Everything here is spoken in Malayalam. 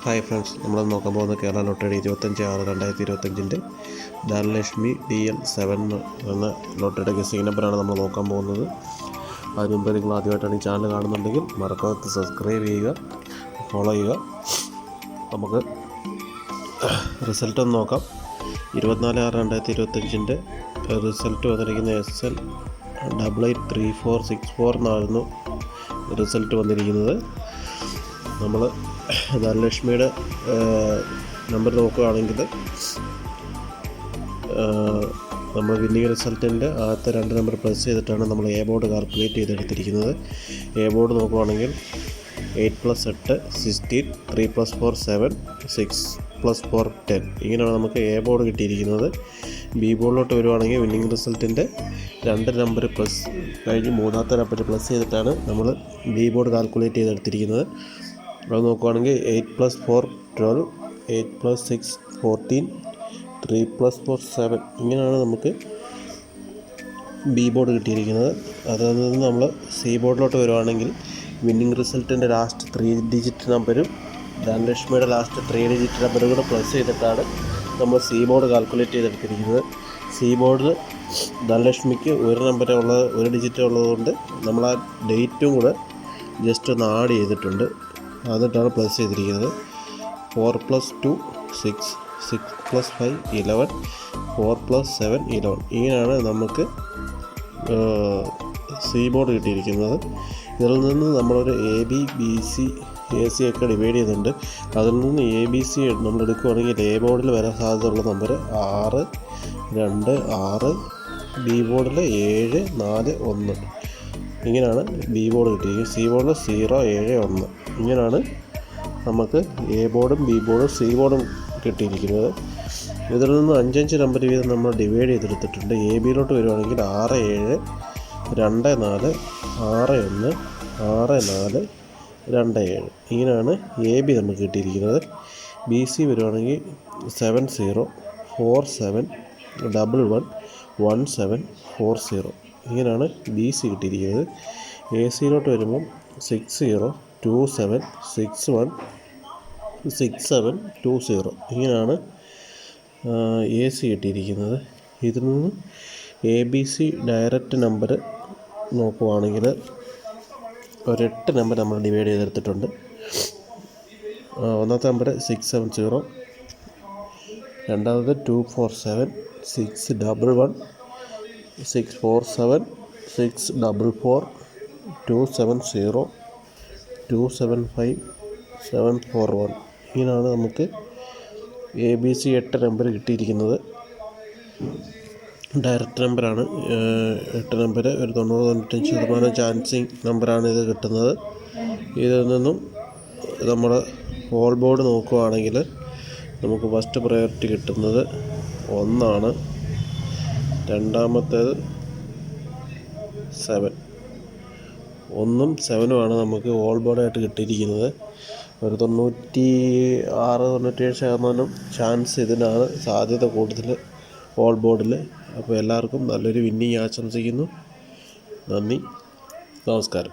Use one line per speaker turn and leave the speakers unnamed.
ഹായ് ഫ്രണ്ട്സ്, നമ്മൾ നോക്കാൻ പോകുന്ന കേരള ലോട്ടറി 25/6/2025 ധനലക്ഷ്മി DL7 എന്ന ലോട്ടറിയുടെ ഗസിംഗ് നമ്പറാണ് നമ്മൾ നോക്കാൻ പോകുന്നത്. അതിന് മുമ്പ് നിങ്ങൾ ആദ്യമായിട്ടാണ് ഈ ചാനൽ കാണുന്നുണ്ടെങ്കിൽ മറക്കാതെ സബ്സ്ക്രൈബ് ചെയ്യുക, ഫോളോ ചെയ്യുക. നമുക്ക് റിസൾട്ട് ഒന്ന് നോക്കാം. 24/6/2025 റിസൾട്ട് വന്നിരിക്കുന്ന SL 883464 എന്നായിരുന്നു റിസൾട്ട് വന്നിരിക്കുന്നത്. നമ്മൾ ധനലക്ഷ്മിയുടെ നമ്പർ നോക്കുകയാണെങ്കിൽ നമ്മൾ വിന്നിംഗ് റിസൾട്ടിൻ്റെ ആദ്യത്തെ 2 നമ്പർ പ്ലസ് ചെയ്തിട്ടാണ് നമ്മൾ എ ബോർഡ് കാൽക്കുലേറ്റ് ചെയ്തെടുത്തിരിക്കുന്നത്. എ ബോർഡ് നോക്കുകയാണെങ്കിൽ 8+8 16, 3+4 7, 6+4 10 ഇങ്ങനെയാണ് നമുക്ക് എ ബോർഡ് കിട്ടിയിരിക്കുന്നത്. ബി ബോർഡിലോട്ട് വരുവാണെങ്കിൽ വിന്നിംഗ് റിസൾട്ടിൻ്റെ 2 നമ്പർ പ്ലസ് കഴിഞ്ഞ് 3ാമത്തെ നമ്പർ പ്ലസ് ചെയ്തിട്ടാണ് നമ്മൾ ബി ബോർഡ് കാൽക്കുലേറ്റ് ചെയ്തെടുത്തിരിക്കുന്നത്. അത് നോക്കുകയാണെങ്കിൽ 8+4 12, 8+6 14, 3+4 7 ഇങ്ങനെയാണ് നമുക്ക് ബി ബോർഡ് കിട്ടിയിരിക്കുന്നത്. അതിൽ നിന്ന് നമ്മൾ സി ബോർഡിലോട്ട് വരുവാണെങ്കിൽ വിന്നിംഗ് റിസൾട്ടിൻ്റെ ലാസ്റ്റ് 3 ഡിജിറ്റ് നമ്പരും ധനലക്ഷ്മിയുടെ ലാസ്റ്റ് 3 ഡിജിറ്റ് നമ്പറും കൂടെ പ്ലസ് ചെയ്തിട്ടാണ് നമ്മൾ സി ബോർഡ് കാൽക്കുലേറ്റ് ചെയ്തെടുത്തിരിക്കുന്നത്. സി ബോർഡിൽ ധനലക്ഷ്മിക്ക് ഒരു ഡിജിറ്റ് ഉള്ളതുകൊണ്ട് നമ്മൾ ആ ഡേറ്റും കൂടെ ജസ്റ്റ് ഒന്ന് ആഡ് ചെയ്തിട്ടുണ്ട്, എന്നിട്ടാണ് പ്ലസ് ചെയ്തിരിക്കുന്നത്. 4+2 6, 6+5 11, 4+7 11 ഇങ്ങനെയാണ് നമുക്ക് സി ബോർഡ് കിട്ടിയിരിക്കുന്നത്. ഇതിൽ നിന്ന് നമ്മളൊരു ABC AC ഒക്കെ ഡിവൈഡ് ചെയ്യുന്നുണ്ട്. അതിൽ നിന്ന് ABC നമ്മൾ എടുക്കുകയാണെങ്കിൽ എ ബോർഡിൽ വരാൻ സാധ്യതയുള്ള നമ്പർ 6 2 6, ബി ബോർഡിൽ 7 4 1 ഇങ്ങനെയാണ് ബി ബോർഡ് കിട്ടിയിരിക്കുന്നത്. സി ബോർഡിൽ 0 7 1 ഇങ്ങനെയാണ് നമുക്ക് എ ബോർഡും ബി ബോർഡും സി ബോർഡും കിട്ടിയിരിക്കുന്നത്. ഇതിൽ നിന്ന് 5 നമ്പർ വീതം നമ്മൾ ഡിവൈഡ് ചെയ്തെടുത്തിട്ടുണ്ട്. എ ബിയിലോട്ട് വരുവാണെങ്കിൽ 6 7 2 4 6 1 6 4 2 7 ഇങ്ങനെയാണ് എ ബി നമുക്ക് കിട്ടിയിരിക്കുന്നത്. ബി സി വരുവാണെങ്കിൽ 7 0 4 7 1 1 1 7 4 0 ഇങ്ങനെയാണ് ബി സി കിട്ടിയിരിക്കുന്നത്. എ സിയിലോട്ട് വരുമ്പം 6 0 2 7 6 1 6 7 2 0 ഇങ്ങനെയാണ് എ സി കിട്ടിയിരിക്കുന്നത്. ഇതിൽ നിന്ന് A B C direct number നോക്കുവാണെങ്കിൽ ഒരു 8 നമ്പർ നമ്മൾ ഡിവൈഡ് ചെയ്തെടുത്തിട്ടുണ്ട്. ഒന്നാമത്തെ നമ്പർ 670, രണ്ടാമത് 247 6 1 1 647 6 4 270 275 741 ഇങ്ങനെയാണ് നമുക്ക് ABC 8 നമ്പർ കിട്ടിയിരിക്കുന്നത്. ഡയറക്റ്റ് നമ്പറാണ് 8 നമ്പർ. ഒരു 90-95% ചാൻസിങ് നമ്പറാണ് ഇത് കിട്ടുന്നത്. ഇതിൽ നിന്നും നമ്മൾ ഹോൾ ബോർഡ് നോക്കുകയാണെങ്കിൽ നമുക്ക് ഫസ്റ്റ് പ്രയോറിറ്റി കിട്ടുന്നത് 1, രണ്ടാമത്തേത് 7. 1ഉം 7ഉമാണ് നമുക്ക് ഹോൾ ബോർഡായിട്ട് കിട്ടിയിരിക്കുന്നത്. ഒരു 96-97% ചാൻസ് ഇതിനാണ് സാധ്യത കൂടുതൽ ഹോൾ ബോർഡിൽ. അപ്പോൾ എല്ലാവർക്കും നല്ലൊരു വിന്നിങ് ആശംസിക്കുന്നു. നന്ദി, നമസ്കാരം.